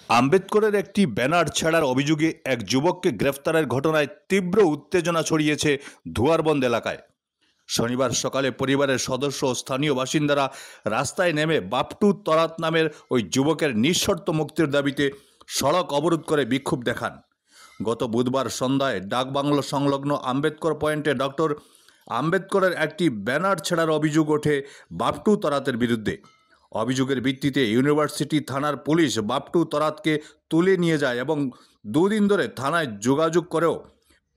আম্বেদকরের একটি ব্যানার ছেঁড়ার অভিযোগে এক যুবককে গ্রেফতারের ঘটনায় তীব্র উত্তেজনা ছড়িয়েছে ধুয়ারবন্দ এলাকায়। শনিবার সকালে পরিবারের সদস্য ও স্থানীয় বাসিন্দারা রাস্তায় নেমে বাপটু তরাত নামের ওই যুবকের নিঃশর্ত মুক্তির দাবিতে সড়ক অবরোধ করে বিক্ষোভ দেখান। গত বুধবার সন্ধ্যায় ডাকবাংলো সংলগ্ন আম্বেদকর পয়েন্টে ডক্টর আম্বেদকরের একটি ব্যানার ছেঁড়ার অভিযোগ ওঠে বাপটু তরাতের বিরুদ্ধে। অভিযোগের ভিত্তিতে ইউনিভার্সিটি থানার পুলিশ বাপটু তরাতকে তুলে নিয়ে যায় এবং দুদিন ধরে থানায় যোগাযোগ করেও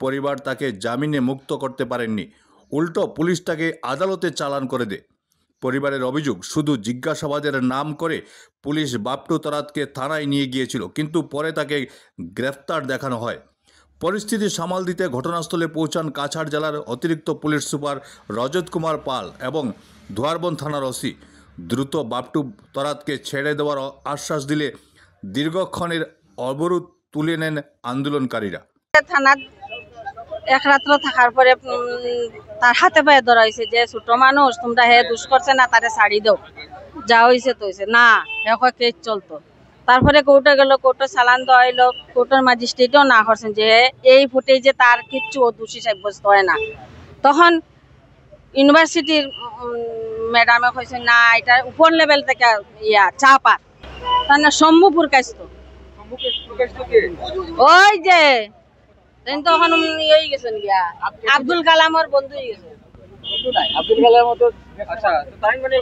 পরিবার তাকে জামিনে মুক্ত করতে পারেননি। উল্টো পুলিশ তাকে আদালতে চালান করে দেয়। পরিবারের অভিযোগ, শুধু জিজ্ঞাসাবাদের নাম করে পুলিশ বাপটু তরাতকে থানায় নিয়ে গিয়েছিল, কিন্তু পরে তাকে গ্রেফতার দেখানো হয়। পরিস্থিতি সামাল দিতে ঘটনাস্থলে পৌঁছান কাছাড় জেলার অতিরিক্ত পুলিশ সুপার রজত কুমার পাল এবং ধুয়ারবন্দ থানার ওসি। দ্রুত বাপটু তরাতকে ছেড়ে দেওয়ার আশ্বাস দিলে দীর্ঘক্ষণের অবরোধ তুলে নেন আন্দোলনকারীরা। থানা এক রাত্র থাকার পরে তার হাতে পায়ে ধরা হয়েছে যে ছোট মানুষ, তোমরা হে দুষ করছে না, তারে ছাড়ি দাও, যা হয়েছে তো হয়েছে না, হে কেস চলতো। তারপরে কোর্টে গেল, কোর্টে চালান দেওয়া হইলো, কোর্টের ম্যাজিস্ট্রেটও না করছেন যে এই ফুটেজে তার কিচ্ছু দোষী সাব্যস্ত হয় না। তখন ইউনিভার্সিটির ম্যাডামে কইছে না, এটা উপর লেভেল থেকে চাপ আর তার না শম্ভুপুর কাছ তো ওই যে তখন ইয়ে গেছেন গিয়া আব্দুল কালামের বন্ধু গেছে। আব্দুল কালাম তো আচ্ছা, তাই মানে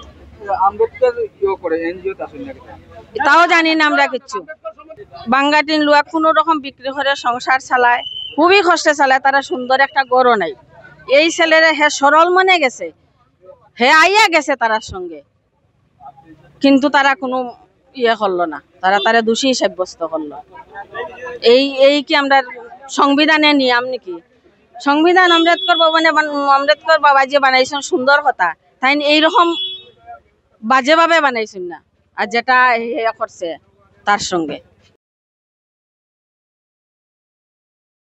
আম্বেদকর ইয়ে করে এনজিও তে আসেন নাকি তাও জানি না আমরা কিচ্ছু। বাঙ্গাটিন লোক কোনো রকম বিক্রি করে সংসার চালায়, খুবই কষ্টে চালায়, তারা সুন্দর একটা গড়ও নাই। এই ছেলেরা হে সরল মনে গেছে, হে আইয়া গেছে তারার সঙ্গে, কিন্তু তারা কোনো ইয়ে করলো না, তারা দোষী সাব্যস্ত করলো। এই কি আমরা সংবিধানের নিয়ম নাকি? সংবিধান আম্বেদকর বাবা যে বানাইছেন সুন্দর কথা, তাই এইরকম বাজেভাবে বানাইছেন না। আর যেটা করছে তার সঙ্গে